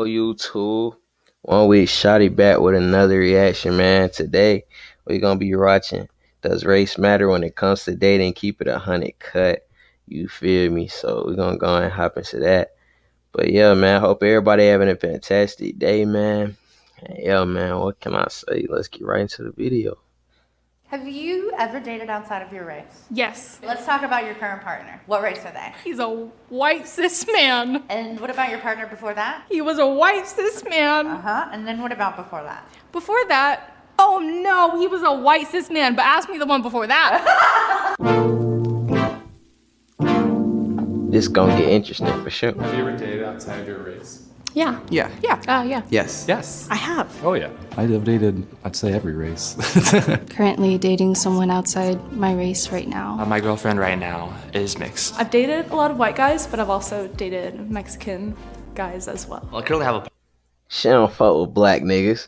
YouTube. One week Shotty back with another reaction, man. Today we're gonna be watching Does Race Matter When It Comes to Dating? Keep it 100 cut. You feel me? So we're gonna go and hop into that. But yeah, man, hope everybody having a fantastic day, man. And yeah, man, what can I say? Let's get right into the video. Have you ever dated outside of your race? Yes. Let's talk about your current partner. What race are they? He's a white cis man. And what about your partner before that? He was a white cis man. And then what about before that? Before that, oh no, he was a white cis man, but ask me the one before that. This gonna get interesting for sure. Have you ever dated outside of your race? Yeah. Yeah. Yeah. Yeah. Yes. Yes. I have. Oh yeah. I've dated, I'd say, every race. Currently dating someone outside my race right now. My girlfriend right now is mixed. I've dated a lot of white guys, but I've also dated Mexican guys as well. I currently have a She don't fuck with black niggas.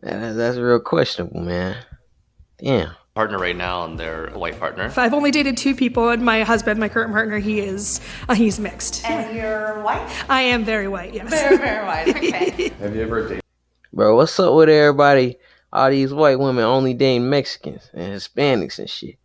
That's real questionable, man. Damn. partner right now, and they're a white partner. I've only dated two people, and my husband, my current partner, he's mixed. And you're white? I am very white, yes. Very, very white. Okay. Have you ever dated? Bro, what's up with everybody? All these white women only dating Mexicans and Hispanics and shit.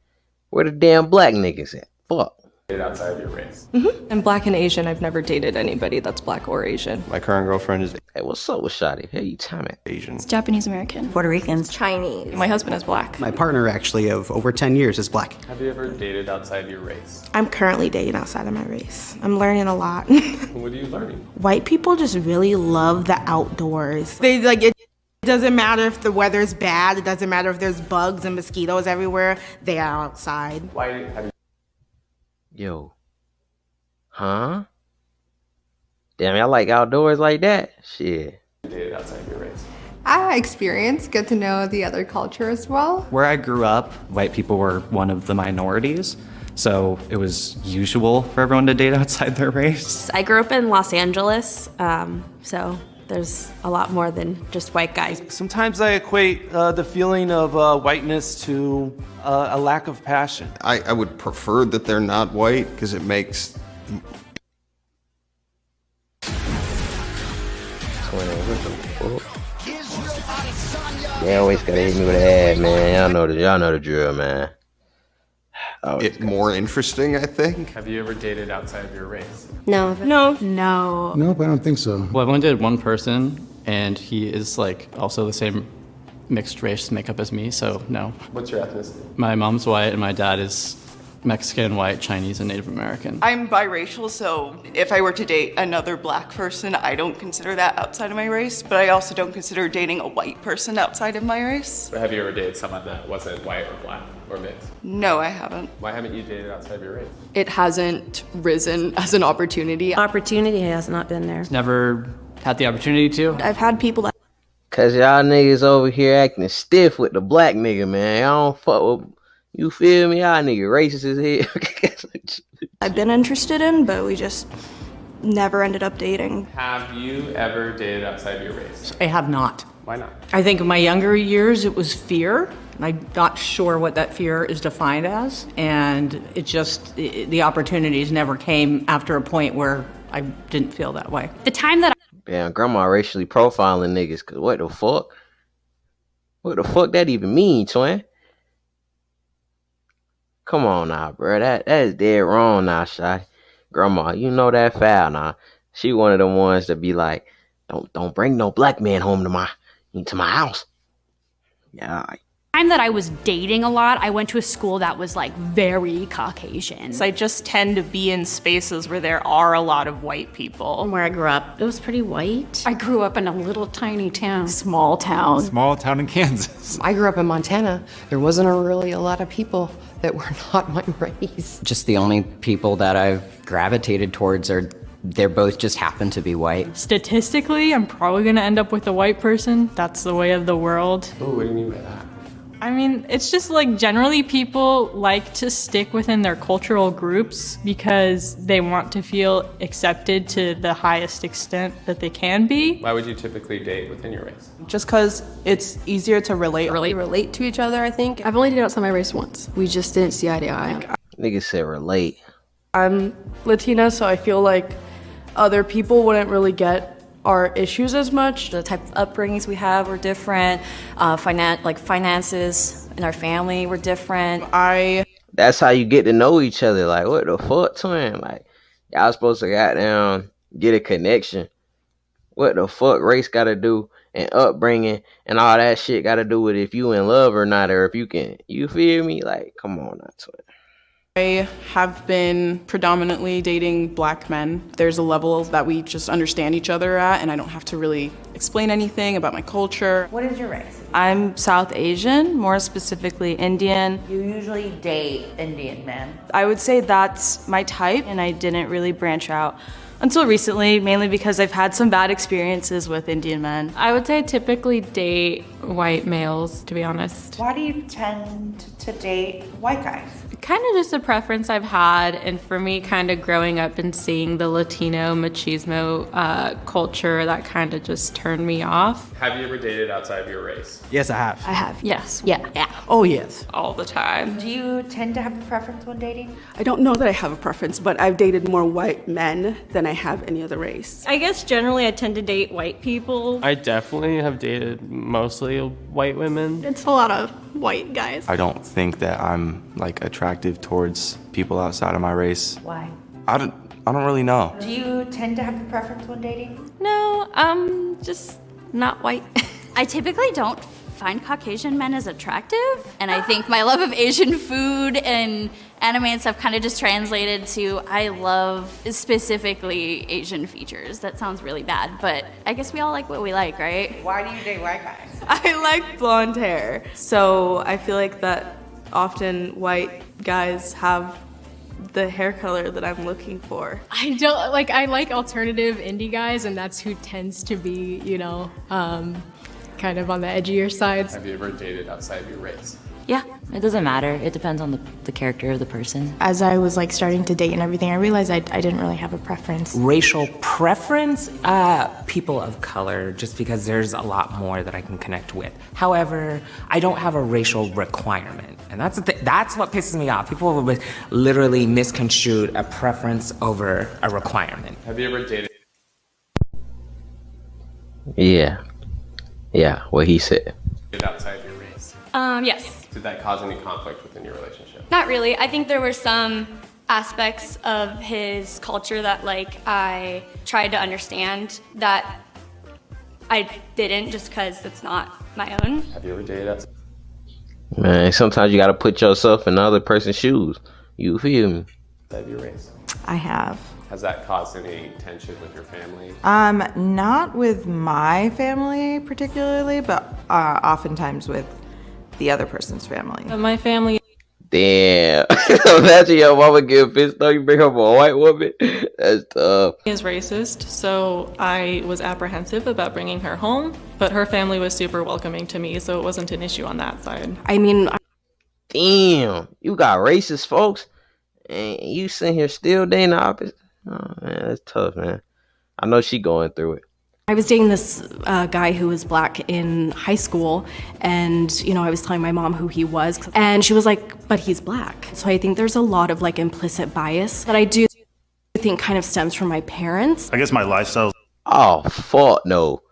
Where the damn black niggas at? Fuck. Outside of your race? I'm black and Asian. I've never dated anybody that's black or Asian. My current girlfriend is Hey, what's up with Shotty? How you time at? Asian. Japanese American. Puerto Ricans. Chinese. My husband is black. My partner, actually, of over 10 years is black. Have you ever dated outside of your race? I'm currently dating outside of my race. I'm learning a lot. What are you learning? White people just really love the outdoors. They like it. It doesn't matter if the weather's bad. It doesn't matter if there's bugs and mosquitoes everywhere. They are outside. Why have you Yo. Huh? Damn, y'all like outdoors like that? Shit. dated outside of your race? I experienced, get to know the other culture as well. Where I grew up, white people were one of the minorities, so it was usual for everyone to date outside their race. I grew up in Los Angeles, so there's a lot more than just white guys. Sometimes I equate the feeling of whiteness to a lack of passion. I would prefer that they're not white because it makes... They always gotta hit me with an ad, man. Y'all know the drill, man. It's more interesting, I think. Have you ever dated outside of your race? No. No. Nope, I don't think so. Well, I've only dated one person, and he is like also the same mixed race makeup as me, so no. What's your ethnicity? My mom's white, and my dad is Mexican, white, Chinese, and Native American. I'm biracial, so if I were to date another black person, I don't consider that outside of my race, but I also don't consider dating a white person outside of my race. Have you ever dated someone that wasn't white or black or mixed? No, I haven't. Why haven't you dated outside of your race? It hasn't risen as an opportunity. Opportunity has not been there. Never had the opportunity to. I've had people that Cause y'all niggas over here acting stiff with the black nigga, man. Y'all don't fuck with, you feel me? Y'all nigga racist as hell. I've been interested in, but we just never ended up dating. Have you ever dated outside of your race? I have not. Why not? I think in my younger years it was fear. I'm not sure what that fear is defined as, and the opportunities never came after a point where I didn't feel that way. The time that Damn, grandma racially profiling niggas, cause what the fuck? What the fuck that even mean, twin? Come on now, bro. That is dead wrong now, Shotty. Grandma, you know that foul now. She one of the ones that be like, don't bring no black man home to my house. Yeah. time that I was dating a lot, I went to a school that was like very Caucasian. So I just tend to be in spaces where there are a lot of white people. Where I grew up, it was pretty white. I grew up in a little tiny town. Small town. Small town in Kansas. I grew up in Montana. There wasn't really a lot of people that were not my race. Just the only people that I've gravitated towards are they both just happen to be white. Statistically, I'm probably gonna end up with a white person. That's the way of the world. Ooh, what do you mean by that? I mean, it's just like generally people like to stick within their cultural groups because they want to feel accepted to the highest extent that they can be. Why would you typically date within your race? Just because it's easier to relate to each other, I think. I've only dated outside my race once. We just didn't see eye to eye. Niggas said relate. I'm Latina, so I feel like other people wouldn't really get our issues as much. The type of upbringings we have were different. Finances in our family were different. That's how you get to know each other. Like, what the fuck, twin? Like, y'all supposed to goddamn get a connection. What the fuck race got to do and upbringing and all that shit got to do with if you in love or not, or if you can, you feel me? Like, come on now, twin. I have been predominantly dating black men. There's a level that we just understand each other at, and I don't have to really explain anything about my culture. What is your race? I'm South Asian, more specifically Indian. You usually date Indian men. I would say that's my type, and I didn't really branch out until recently, mainly because I've had some bad experiences with Indian men. I would say I typically date white males, to be honest. Why do you tend to date white guys? Kind of just a preference I've had, and for me, kind of growing up and seeing the Latino machismo culture, that kind of just turned me off. Have you ever dated outside of your race? Yes, I have. I have. Yes. Yeah. Oh, yes. All the time. Do you tend to have a preference when dating? I don't know that I have a preference, but I've dated more white men than I have any other race. I guess generally I tend to date white people. I definitely have dated mostly white women. It's a lot of white guys. I don't think that I'm like attractive towards people outside of my race. Why? I don't really know. Do you tend to have a preference when dating? No, just not white. I typically don't find Caucasian men as attractive, and I think my love of Asian food and anime and stuff kind of just translated to I love specifically Asian features. That sounds really bad, but I guess we all like what we like, right? Why do you date white guys? I like blonde hair, so I feel like that often white guys have the hair color that I'm looking for. I like alternative indie guys, and that's who tends to be, kind of on the edgier side. Have you ever dated outside of your race? Yeah, it doesn't matter. It depends on the character of the person. As I was starting to date and everything, I realized I didn't really have a preference. Racial preference? People of color, just because there's a lot more that I can connect with. However, I don't have a racial requirement. And that's what pisses me off. People will literally misconstrue a preference over a requirement. Have you ever dated? Yeah, what he said. Outside your race? Yes. Did that cause any conflict within your relationship? Not really. I think there were some aspects of his culture that I tried to understand that I didn't just because it's not my own. Have you ever dated outside? Man, sometimes you gotta put yourself in the other person's shoes. You feel me? Outside of your race? I have. Has that caused any tension with your family? Not with my family particularly, but oftentimes with the other person's family. My family. Damn. Imagine your mama get pissed off, you bring up a white woman. That's tough. Is racist, so I was apprehensive about bringing her home, but her family was super welcoming to me, so it wasn't an issue on that side. I mean, damn, you got racist folks, and you sitting here still dating the opposite. Oh man, that's tough, man. I know she going through it. I was dating this guy who was black in high school, and I was telling my mom who he was, and she was like, but he's black. So I think there's a lot of implicit bias that I do think kind of stems from my parents. I guess my lifestyle. Oh, fuck no.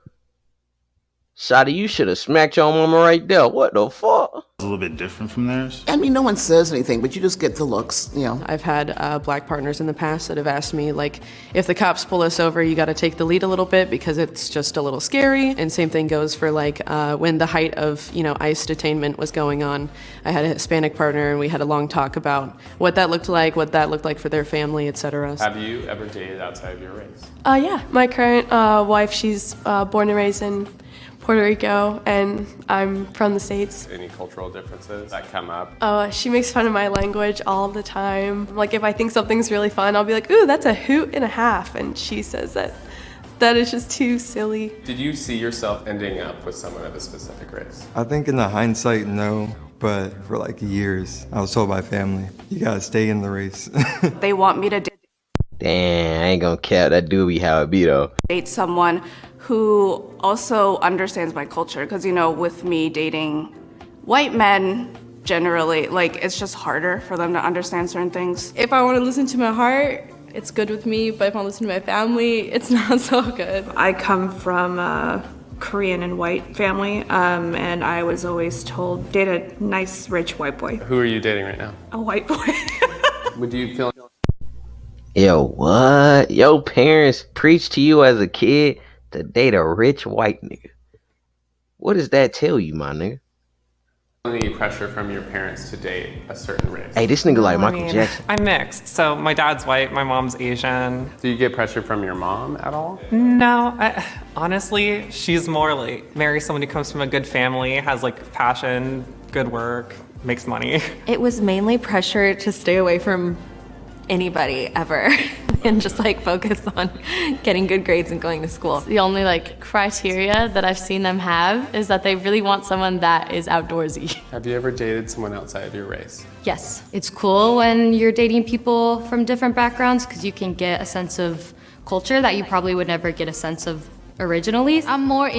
Shawty, you should have smacked your mama right there. What the fuck? A little bit different from theirs. I mean, no one says anything, but you just get the looks, I've had black partners in the past that have asked me, if the cops pull us over, you got to take the lead a little bit because it's just a little scary. And same thing goes for when the height of, ICE detainment was going on. I had a Hispanic partner and we had a long talk about what that looked like for their family, etc. Have you ever dated outside of your race? Yeah, my current wife, she's born and raised in Puerto Rico, and I'm from the States. Any cultural differences that come up? She makes fun of my language all the time. If I think something's really fun, I'll be like, ooh, that's a hoot and a half. And she says that is just too silly. Did you see yourself ending up with someone of a specific race? I think in the hindsight, no. But for years, I was told by family, you gotta stay in the race. They want me to Damn, I ain't gonna cap. That do be how it be though. date someone who also understands my culture, because with me dating white men generally, it's just harder for them to understand certain things. If I want to listen to my heart, It's good with me, but if I'm listening to my family, it's not so good. I come from a Korean and white family, and I was always told, date a nice, rich white boy. Who are you dating right now? A white boy. Would you feel... Yo, what? Your parents preached to you as a kid to date a rich white nigga. What does that tell you, my nigga? Any pressure from your parents to date a certain race? Hey, this nigga like Michael Jackson. I'm mixed. So my dad's white, my mom's Asian. Do you get pressure from your mom at all? No, honestly, she's more like marry someone who comes from a good family, has like passion, good work, makes money. It was mainly pressure to stay away from anybody ever and just like focus on getting good grades and going to school. The only like criteria that I've seen them have is that they really want someone that is outdoorsy. Have you ever dated someone outside of your race? Yes, it's cool when you're dating people from different backgrounds because you can get a sense of culture that you probably would never get a sense of originally. I'm more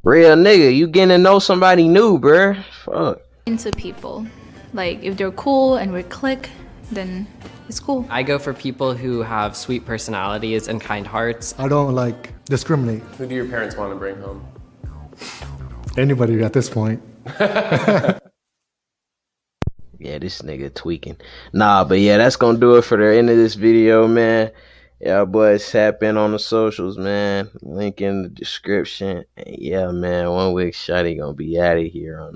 Real nigga, you getting to know somebody new, bruh. Fuck. into people. Like if they're cool and we click, then it's cool. I go for people who have sweet personalities and kind hearts. I don't like discriminate. Who do your parents want to bring home? Anybody at this point. Yeah, this nigga tweaking. Nah, but yeah, that's gonna do it for the end of this video, man. Yeah, boys, tap in on the socials, man. Link in the description. And yeah, man, 1 week shotty gonna be out of here on